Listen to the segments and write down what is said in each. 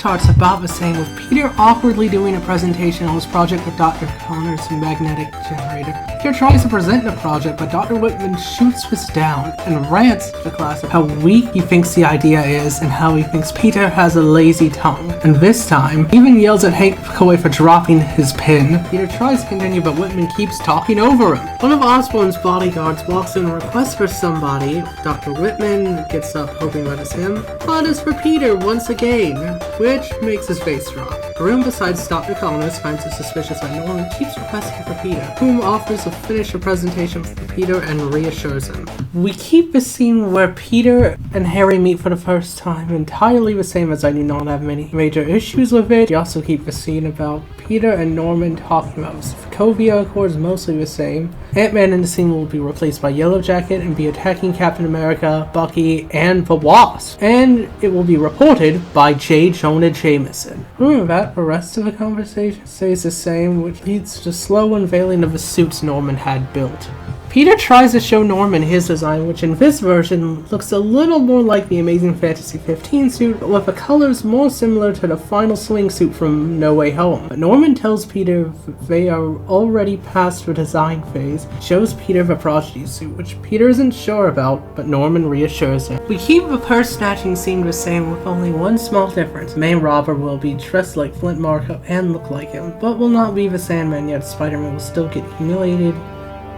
starts about the same, with Peter awkwardly doing a presentation on his project with Dr. Connor's magnetic generator. Peter tries to present the project, but Dr. Whitman shoots this down and rants to the class of how weak he thinks the idea is and how he thinks Peter has a lazy tongue. And this time, he even yells at Hank McCoy for dropping his pen. Peter tries to continue, but Whitman keeps talking over him. One of Osborn's bodyguards walks in and requests for somebody. Dr. Whitman gets up hoping that it's him, but it's for Peter once again, which makes his face drop. The room besides Dr. Connors finds it suspicious that Norman keeps requesting for Peter, whom offers to finish a presentation for Peter and reassures him. We keep the scene where Peter and Harry meet for the first time entirely the same, as I do not have many major issues with it. We also keep the scene about Peter and Norman talking about Sokovia Accords mostly the same. Ant-Man in the scene will be replaced by Yellow Jacket and be attacking Captain America, Bucky, and the Wasp. And it will be reported by J. Jonah Jameson. Remember that the rest of the conversation stays the same, which leads to slow unveiling of the suits Norman had built. Peter tries to show Norman his design, which in this version looks a little more like the Amazing Fantasy 15 suit, but with the colors more similar to the final swing suit from No Way Home. But Norman tells Peter they are already past the design phase, shows Peter the Prodigy suit, which Peter isn't sure about, but Norman reassures him. We keep the purse snatching scene the same, with only one small difference. The main robber will be dressed like Flint Marko and look like him, but will not be the Sandman yet. Spider-Man will still get humiliated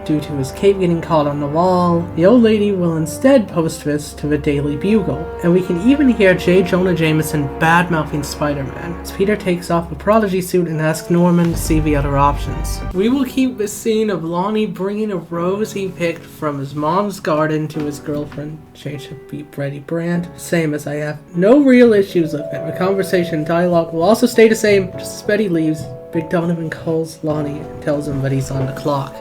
due to his cape getting caught on the wall. The old lady will instead post this to the Daily Bugle, and we can even hear J. Jonah Jameson bad-mouthing Spider-Man as Peter takes off the Prodigy suit and asks Norman to see the other options. We will keep the scene of Lonnie bringing a rose he picked from his mom's garden to his girlfriend, change to be Brady Brandt, same as I have no real issues with it. The conversation dialogue will also stay the same, just as Betty leaves. Big Donovan calls Lonnie and tells him that he's on the clock.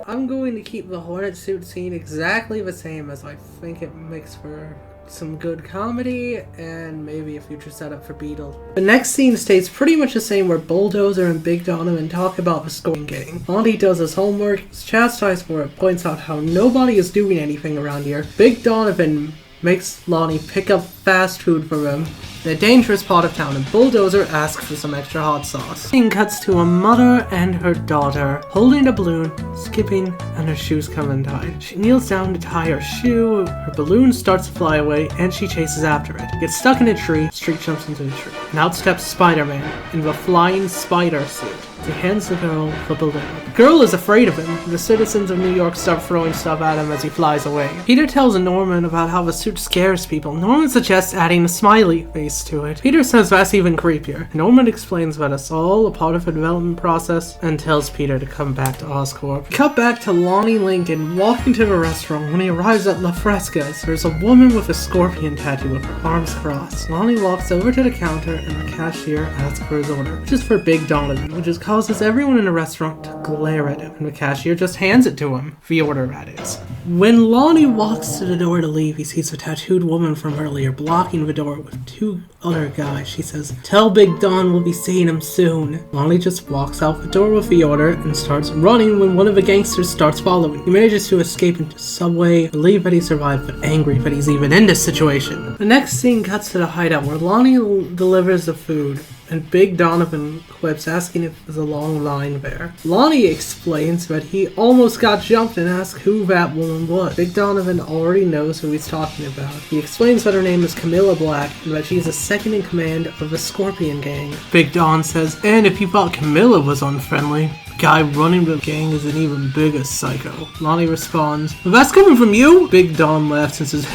I'm going to keep the Hornet suit scene exactly the same, as I think it makes for some good comedy and maybe a future setup for Beetle. The next scene stays pretty much the same, where Bulldozer and Big Donovan talk about the scoring gang. Lonnie does his homework, is chastised for it, points out how nobody is doing anything around here. Big Donovan makes Lonnie pick up fast food for him in a dangerous part of town, and Bulldozer asks for some extra hot sauce. Scene cuts to a mother and her daughter holding a balloon, skipping, and her shoes come untied. She kneels down to tie her shoe, her balloon starts to fly away, and she chases after it. Gets stuck in a tree, Streak jumps into the tree, and out steps Spider-Man in the flying spider suit. He hands the girl the balloon. The girl is afraid of him. The citizens of New York start throwing stuff at him as he flies away. Peter tells Norman about how the suit scares people. Norman suggests adding a smiley face to it. Peter says that's even creepier. Norman explains that it's all a part of the development process and tells Peter to come back to Oscorp. Cut back to Lonnie Lincoln walking to the restaurant. When he arrives at La Fresca's, there's a woman with a scorpion tattoo with her arms crossed. Lonnie walks over to the counter and the cashier asks for his order, which is for Big Donovan, which causes everyone in the restaurant to glare at him, and the cashier just hands it to him. The order, that is. When Lonnie walks to the door to leave, he sees a tattooed woman from earlier blocking the door with two other guys. She says, "Tell Big Don we'll be seeing him soon." Lonnie just walks out the door with the order and starts running when one of the gangsters starts following. He manages to escape into Subway, relieved that he survived, but angry that he's even in this situation. The next scene cuts to the hideout where Lonnie delivers the food, and Big Donovan quips, asking if there's a long line there. Lonnie explains that he almost got jumped and asks who that woman was. Big Donovan already knows who he's talking about. He explains that her name is Camilla Black and that she's a second in command of the Scorpion Gang. Big Don says, and if you thought Camilla was unfriendly, the guy running the gang is an even bigger psycho. Lonnie responds, "Well, that's coming from you?" Big Don laughs and says,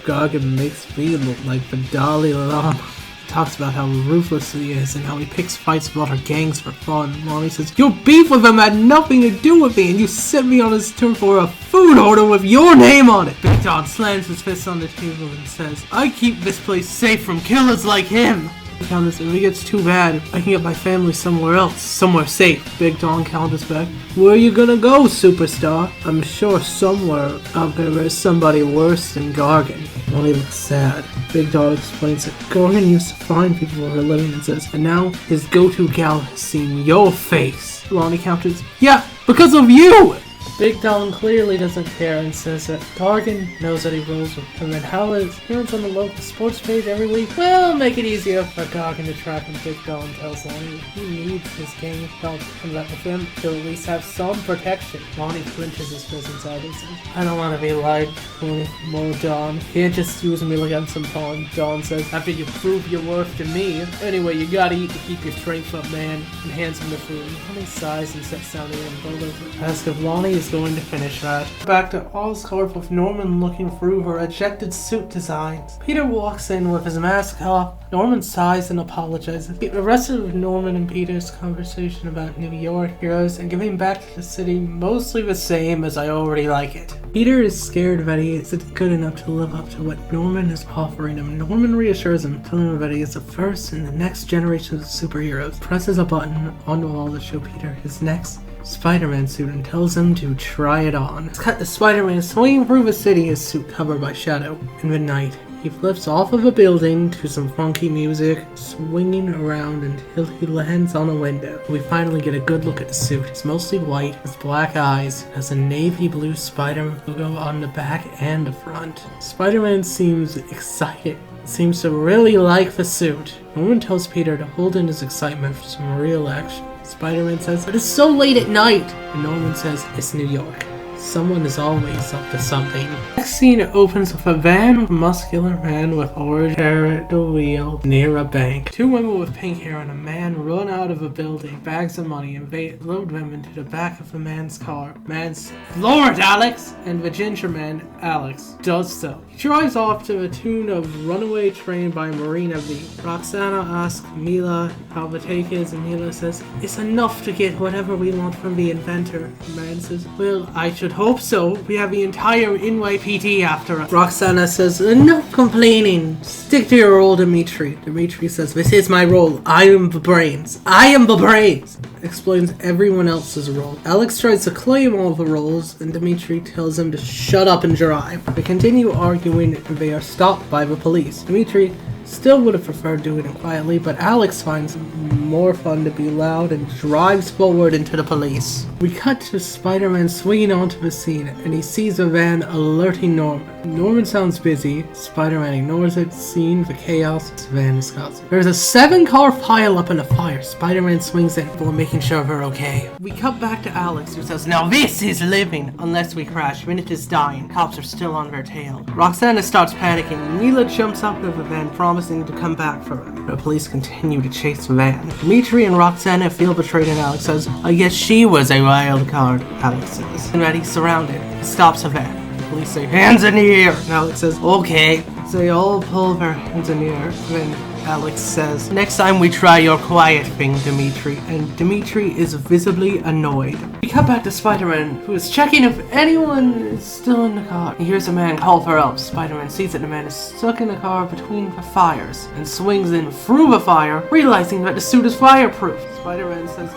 "Gargan makes me look like the Dalai Lama." Talks about how ruthless he is and how he picks fights with other gangs for fun. Lonnie says, "Your beef with him had nothing to do with me, and you sent me on his tour for a food order with your name on it." Big Don slams his fist on the table and says, "I keep this place safe from killers like him." If it gets too bad, I can get my family somewhere else, somewhere safe. Big Don counters back, "Where you gonna go, superstar? I'm sure somewhere out there is somebody worse than Gargan." Lonnie looks sad. Big Don explains that Gargan used to find people for a living and says, and now his go-to gal has seen your face. Lonnie counters, "Yeah, because of you!" Big Don clearly doesn't care and says that Gargan knows that he rules with him, and how his appearance on the local sports page every week will make it easier for Gargan to track him. Big Don tells Lonnie he needs his gang help and let with him to at least have some protection. Lonnie clinches his presence out and says, I don't want to be lied to more, Don. Can't just use me against some pawn. Don says, after you prove your worth to me. Anyway, you gotta eat to keep your strength up, man. And hands him the food. Lonnie sighs and sets down the umbrella. Asks if Lonnie is going to finish that. Back to Oscorp with Norman looking through her ejected suit designs. Peter walks in with his mask off. Norman sighs and apologizes. The rest of Norman and Peter's conversation about New York heroes and giving back to the city mostly the same as I already like it. Peter is scared that he isn't good enough to live up to what Norman is offering him. Norman reassures him, telling him that he is the first in the next generation of superheroes. Presses a button on the wall to show Peter his next Spider-Man suit and tells him to try it on. It's cut to Spider-Man swinging through the city, his suit covered by shadow. In the night, he flips off of a building to some funky music, swinging around until he lands on a window. We finally get a good look at the suit. It's mostly white, with black eyes, has a navy blue Spider-Man logo on the back and the front. Spider-Man seems excited, seems to really like the suit. Norman tells Peter to hold in his excitement for some real action. Spider-Man says, but it's so late at night! And Norman says, it's New York. Someone is always up to something. Next scene opens with a van with a muscular man with orange hair at the wheel near a bank. Two women with pink hair and a man run out of a building, bags of money, and they load them into the back of the man's car. Man says, Lord, Alex! And the ginger man, Alex, does so. He drives off to the tune of Runaway Train by Marina V. Roxana asks Mila how the take is, and Mila says, it's enough to get whatever we want from the inventor. The man says, well, I should hope so. We have the entire NYPD after us. Roxana says, enough complaining. Stick to your role, Dimitri. Dimitri says, this is my role. I am the brains. I am the brains. Explains everyone else's role. Alex tries to claim all the roles, and Dimitri tells him to shut up and drive. They continue arguing, and they are stopped by the police. Dimitri still would have preferred doing it quietly, but Alex finds it more fun to be loud and drives forward into the police. We cut to Spider-Man swinging onto the scene, and he sees a van alerting Norman. Norman sounds busy. Spider-Man ignores it, seeing the chaos his van is causing. There's a 7-car pileup in a fire. Spider-Man swings in before making sure they're okay. We cut back to Alex, who says, now this is living! Unless we crash, Minute is dying. Cops are still on their tail. Roxana starts panicking. Mila jumps out of the van, promising to come back for them. The police continue to chase the van. Dimitri and Roxana feel betrayed, and Alex says, I guess she was a wild card, Alex says. And that he's surrounded. He stops the van. The police say, hands in the air! And Alex says, okay. So they all pull their hands in the air. Then Alex says, next time we try your quiet thing, Dimitri. And Dimitri is visibly annoyed. We cut back to Spider-Man, who is checking if anyone is still in the car. He hears a man call for help. Spider-Man sees that the man is stuck in the car between the fires and swings in through the fire, realizing that the suit is fireproof. Spider-Man says,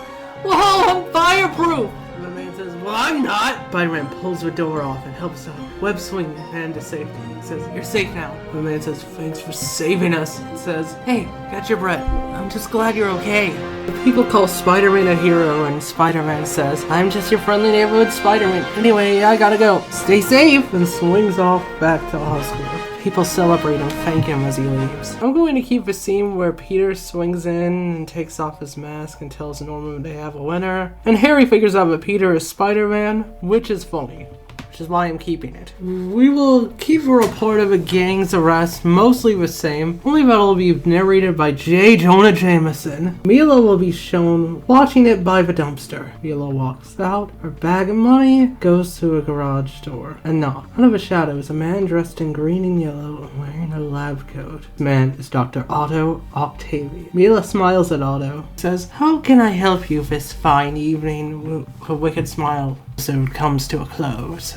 whoa, I'm fireproof! And the man says, well, I'm not! Spider-Man pulls the door off and helps the web swing man to safety. He says, you're safe now. The man says, thanks for saving us. He says, hey, catch your breath. I'm just glad you're okay. The people call Spider-Man a hero, and Spider-Man says, I'm just your friendly neighborhood Spider-Man. Anyway, I gotta go. Stay safe! And swings off back to Oscorp. People celebrate and thank him as he leaves. I'm going to keep the scene where Peter swings in and takes off his mask and tells Norman they have a winner. And Harry figures out that Peter is Spider-Man, which is funny. Which is why I'm keeping it. We will keep a report of a gang's arrest, mostly the same, only that will be narrated by J. Jonah Jameson. Mila will be shown watching it by the dumpster. Mila walks out, her bag of money goes to a garage door, and knock. Out of the shadows, a man dressed in green and yellow and wearing a lab coat. This man is Dr. Otto Octavius. Mila smiles at Otto, says, how can I help you this fine evening? Her wicked smile soon comes to a close.